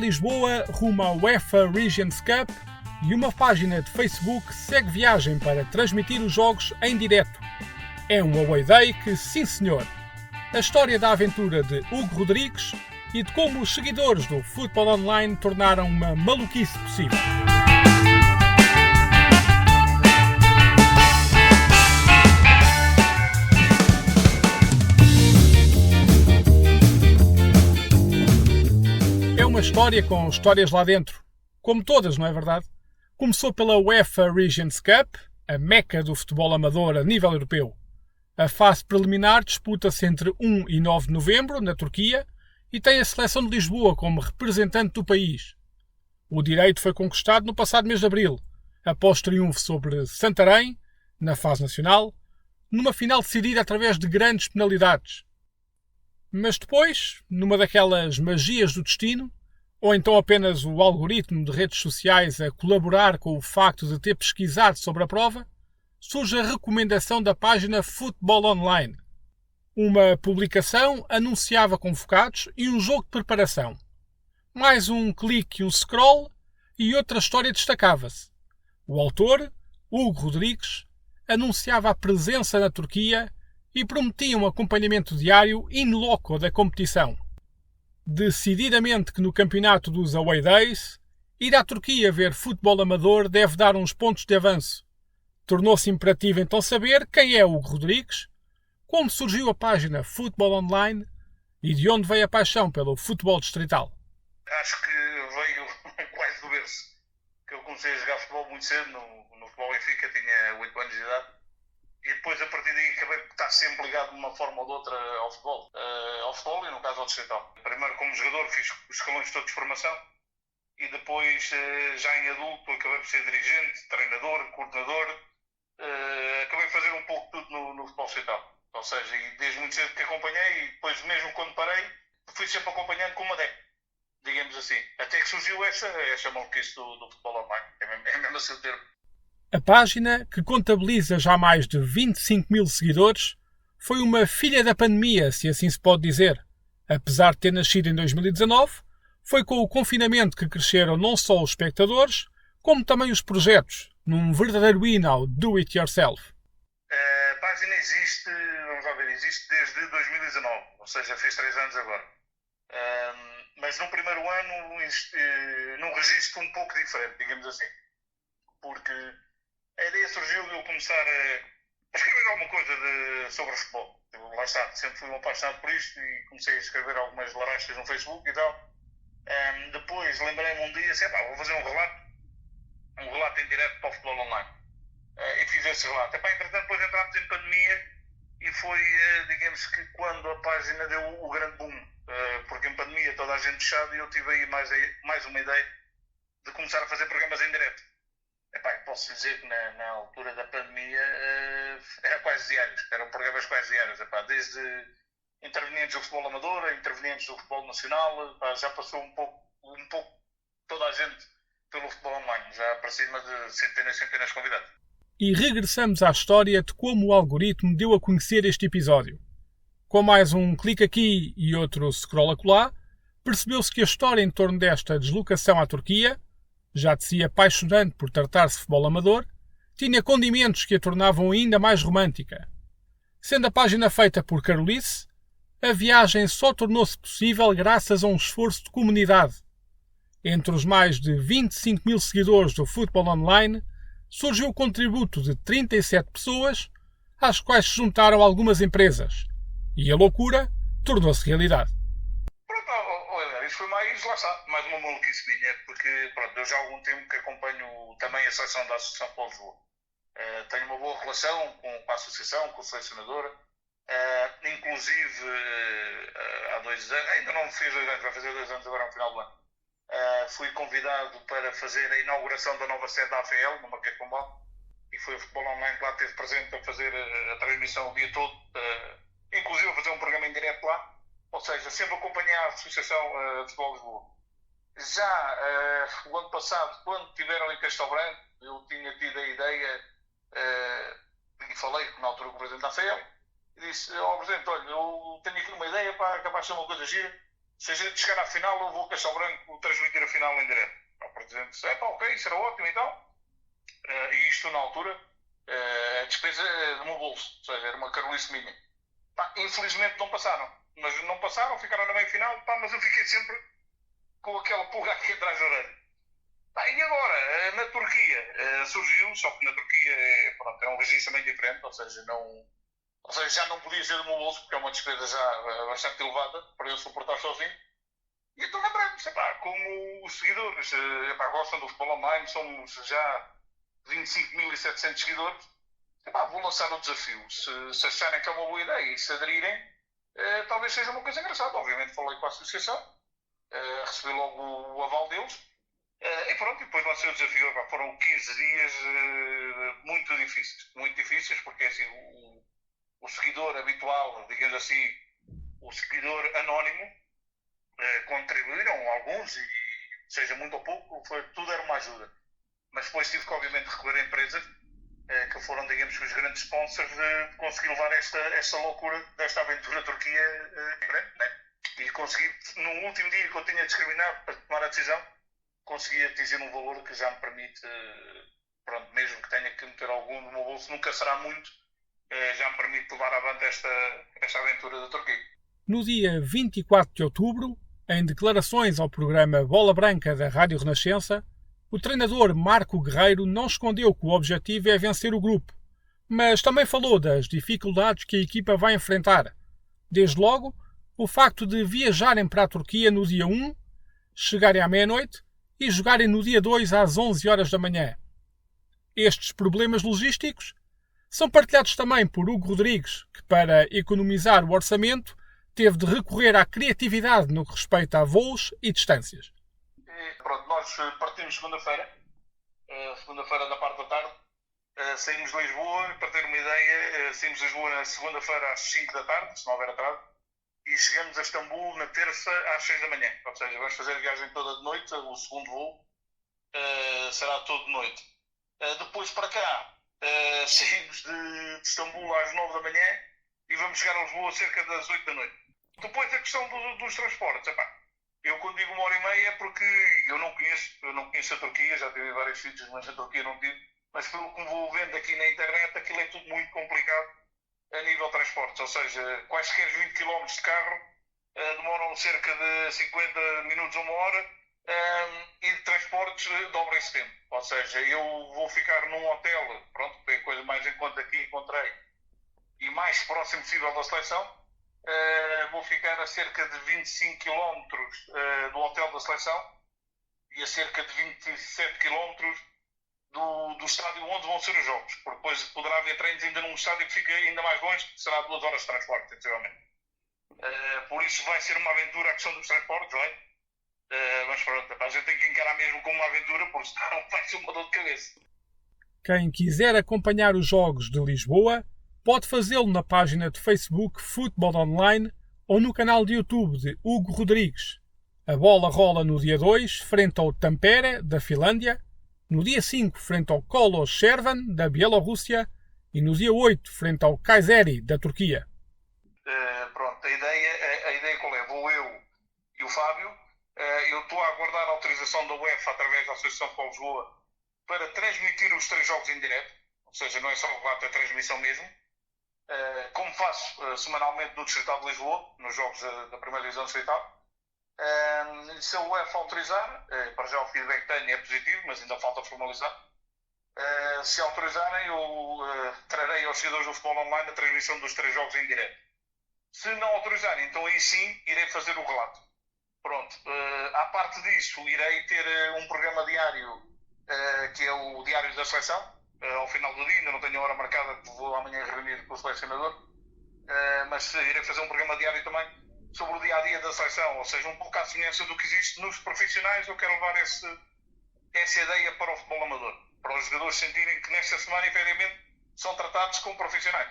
Lisboa rumo à UEFA Regions Cup e uma página de Facebook segue viagem para transmitir os jogos em direto. É um away day que, sim senhor, a história da aventura de Hugo Rodrigues e de como os seguidores do futebol online tornaram uma maluquice possível. É uma história com histórias lá dentro, como todas, não é verdade? Começou pela UEFA Regions Cup, a meca do futebol amador a nível europeu. A fase preliminar disputa-se entre 1 e 9 de novembro, na Turquia, e tem a seleção de Lisboa como representante do país. O direito foi conquistado no passado mês de abril, após triunfo sobre Santarém, na fase nacional, numa final decidida através de grandes penalidades. Mas depois, numa daquelas magias do destino, ou então apenas o algoritmo de redes sociais a colaborar com o facto de ter pesquisado sobre a prova, surge a recomendação da página Futebol Online. Uma publicação anunciava convocados e um jogo de preparação. Mais um clique e um scroll e outra história destacava-se. O autor, Hugo Rodrigues, anunciava a presença na Turquia e prometia um acompanhamento diário in loco da competição. Decididamente que no campeonato dos Away Days, ir à Turquia ver futebol amador deve dar uns pontos de avanço. Tornou-se imperativo então saber quem é Hugo Rodrigues, como surgiu a página Futebol Online e de onde veio a paixão pelo futebol distrital. Acho que veio quase do berço. Que eu comecei a jogar futebol muito cedo, no Futebol Benfica, tinha 8 anos de idade. E depois, a partir daí, acabei por estar sempre ligado de uma forma ou de outra ao futebol. E, no caso, ao distrital. Primeiro, como jogador, fiz os escalões todos de formação. E depois, já em adulto, acabei por ser dirigente, treinador, coordenador. Acabei por fazer um pouco tudo no futebol distrital. Ou seja, e desde muito cedo que acompanhei, e depois mesmo quando parei, fui sempre acompanhando como adepto, digamos assim. Até que surgiu essa maluquice do futebol online. É mesmo assim o termo. A página, que contabiliza já mais de 25 mil seguidores, foi uma filha da pandemia, se assim se pode dizer. Apesar de ter nascido em 2019, foi com o confinamento que cresceram não só os espectadores, como também os projetos, num verdadeiro hino ao do-it-yourself. A página existe, existe desde 2019, ou seja, fez 3 anos agora. Mas no primeiro ano, num registro um pouco diferente, digamos assim. Porque a ideia surgiu de eu começar a escrever alguma coisa sobre futebol. Lá está, sempre fui um apaixonado por isto e comecei a escrever algumas larachas no Facebook e tal. Depois lembrei-me um dia, assim, vou fazer um relato em direto para o futebol online. E fiz esse relato. Entretanto, depois entramos em pandemia e foi, digamos que, quando a página deu o grande boom. Porque em pandemia toda a gente fechada e eu tive aí mais uma ideia de começar a fazer programas em direto. Posso dizer que na altura da pandemia era quase diários, eram programas quase diários. Desde intervenientes do futebol amador, intervenientes do futebol nacional, já passou um pouco toda a gente pelo futebol online, já para cima de centenas de convidados. E regressamos à história de como o algoritmo deu a conhecer este episódio. Com mais um clique aqui e outro scroll acolá, percebeu-se que a história em torno desta deslocação à Turquia, já de si apaixonante por tratar-se de futebol amador, tinha condimentos que a tornavam ainda mais romântica. Sendo a página feita por Carolice, a viagem só tornou-se possível graças a um esforço de comunidade. Entre os mais de 25 mil seguidores do futebol online, surgiu o contributo de 37 pessoas, às quais se juntaram algumas empresas. E a loucura tornou-se realidade. Isso foi mais uma maluquice minha, porque eu já há algum tempo que acompanho também a seleção da Associação Futebol de Lisboa. Tenho uma boa relação com a associação, com a selecionadora. Inclusive, há 2 anos, ainda não fez 2 anos, vai fazer 2 anos agora no final do ano. Fui convidado para fazer a inauguração da nova sede da AFL, no Marquês de Pombal, e foi o futebol online que lá esteve presente para fazer a transmissão o dia todo, inclusive a fazer um programa em direto lá. Ou seja, sempre acompanhei a Associação de Futebol de Lisboa. Já o ano passado, quando estiveram em Castelo Branco, eu tinha tido a ideia, e falei na altura com o Presidente da AFL, e disse: Presidente, olha, eu tenho aqui uma ideia para acabar de ser uma coisa gira, se a gente chegar à final, eu vou Castelo Branco transmitir a final em direto. O presidente ok, isso era ótimo e tal. E isto na altura, a despesa do meu bolso, ou seja, era uma carolice minha. Infelizmente não passaram, mas não passaram, ficaram na meia-final, mas eu fiquei sempre com aquela pulga aqui atrás da orelha. E agora, na Turquia, surgiu, só que na Turquia é um registro também diferente, ou seja, já não podia ser do meu bolso, porque é uma despesa já bastante elevada para eu suportar sozinho. E então lembrei-me, como os seguidores gostam do futebol online, somos já 25.700 seguidores, vou lançar o desafio. Se acharem que é uma boa ideia e se aderirem, talvez seja uma coisa engraçada. Obviamente falei com a associação, recebi logo o aval deles, e pronto, e depois lancei o desafio. Foram 15 dias muito difíceis, porque assim, o seguidor habitual, digamos assim, o seguidor anónimo, contribuíram alguns, e seja muito ou pouco, tudo era uma ajuda. Mas depois tive que obviamente recorrer a empresas que foram, digamos, os grandes sponsors de conseguir levar esta loucura desta aventura Turquia grande, né? E consegui, no último dia que eu tinha discriminado para tomar a decisão, consegui atingir um valor que já me permite, mesmo que tenha que meter algum no meu bolso, nunca será muito, já me permite levar avante esta aventura da Turquia. No dia 24 de outubro, em declarações ao programa Bola Branca da Rádio Renascença, o treinador Marco Guerreiro não escondeu que o objetivo é vencer o grupo, mas também falou das dificuldades que a equipa vai enfrentar. Desde logo, o facto de viajarem para a Turquia no dia 1, chegarem à meia-noite e jogarem no dia 2 às 11 horas da manhã. Estes problemas logísticos são partilhados também por Hugo Rodrigues, que, para economizar o orçamento, teve de recorrer à criatividade no que respeita a voos e distâncias. Nós partimos segunda-feira da parte da tarde, saímos de Lisboa, para ter uma ideia, saímos de Lisboa na segunda-feira às 5 da tarde, se não houver atraso, e chegamos a Istambul na terça às 6 da manhã, ou seja, vamos fazer a viagem toda de noite, o segundo voo será todo de noite. Depois para cá, saímos de Istambul às 9 da manhã e vamos chegar a Lisboa cerca das 8 da noite. Depois a questão dos transportes, eu quando digo 1h30 é porque eu não conheço a Turquia, já tive vários sítios, mas a Turquia não tive, mas pelo que me vou vendo aqui na internet, aquilo é tudo muito complicado a nível de transportes, ou seja, quaisquer 20 km de carro demoram cerca de 50 minutos a uma hora, e de transportes dobra esse tempo, ou seja, eu vou ficar num hotel, foi a coisa mais em conta que encontrei e mais próximo possível da seleção. Vou ficar a cerca de 25 km do hotel da seleção e a cerca de 27 km do estádio onde vão ser os jogos, porque depois poderá haver treinos ainda num estádio que fica ainda mais longe, que será 2 horas de transporte, sensivelmente. Por isso vai ser uma aventura a questão dos transportes, não é? Mas pronto, a gente tem que encarar mesmo como uma aventura, porque senão vai ser uma dor de cabeça. Quem quiser acompanhar os jogos de Lisboa pode fazê-lo na página de Facebook Futebol Online ou no canal de YouTube de Hugo Rodrigues. A bola rola no dia 2, frente ao Tampere, da Finlândia, no dia 5, frente ao Kolos Shervan, da Bielorrússia, e no dia 8, frente ao Kayseri, da Turquia. A ideia qual é? Vou eu e o Fábio. Eu estou a aguardar a autorização da UEFA através da Associação de Lisboa para transmitir os 3 jogos em direto, ou seja, não é só o relato, é a transmissão mesmo. Como faço semanalmente no Distrital de Lisboa, nos jogos da primeira divisão distrital. Se a UEFA autorizar, para já o feedback que tenho é positivo, mas ainda falta formalizar. Se autorizarem, eu trarei aos seguidores do futebol online a transmissão dos 3 jogos em direto. Se não autorizarem, então aí sim irei fazer o relato. À parte disso, irei ter um programa diário, que é o Diário da Seleção. Ao final do dia, ainda não tenho a hora marcada, vou amanhã reunir com o selecionador, mas irei fazer um programa diário também sobre o dia-a-dia da seleção, ou seja, um pouco à semelhança do que existe nos profissionais. Eu quero levar essa ideia para o futebol amador, para os jogadores sentirem que nesta semana, efetivamente, são tratados como profissionais.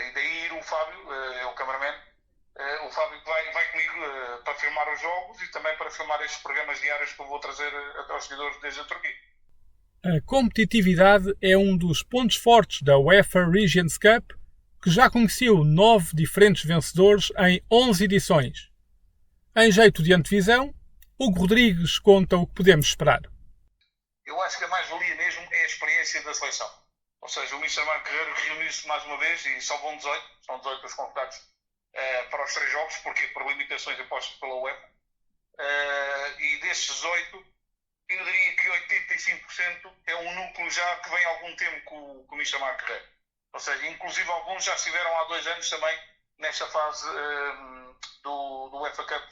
E daí ir o Fábio, é o cameraman, o Fábio que vai comigo para filmar os jogos e também para filmar estes programas diários que eu vou trazer aos seguidores desde a Turquia. A competitividade é um dos pontos fortes da UEFA Regions Cup, que já conheceu 9 diferentes vencedores em 11 edições. Em jeito de antevisão, Hugo Rodrigues conta o que podemos esperar. Eu acho que a mais-valia mesmo é a experiência da seleção. Ou seja, o Mister Marco Guerreiro reuniu-se mais uma vez e só vão 18, são 18 os convocados para os 3 jogos, porque por limitações impostas pela UEFA. E desses 18, eu diria que 85% é um núcleo já que vem há algum tempo com o Mister Marco Guerreiro. Ou seja, inclusive alguns já estiveram há 2 anos também nesta fase do UEFA Cup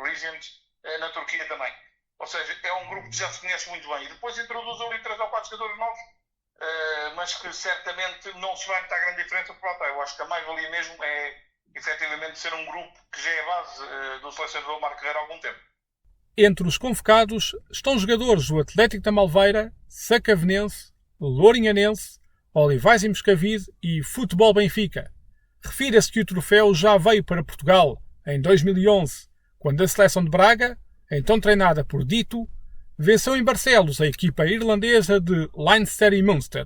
Regions na Turquia também. Ou seja, é um grupo que já se conhece muito bem. E depois introduz ali 3 ou 4 jogadores novos, mas que certamente não se vai notar grande diferença por lá está. Eu acho que a mais-valia mesmo é efetivamente ser um grupo que já é base do selecionador Marco Guerreiro há algum tempo. Entre os convocados estão jogadores do Atlético da Malveira, Sacavenense, Lourinhanense, Olivais e Moscavide e Futebol Benfica. Refira-se que o troféu já veio para Portugal em 2011, quando a seleção de Braga, então treinada por Dito, venceu em Barcelos a equipa irlandesa de Leinster e Munster.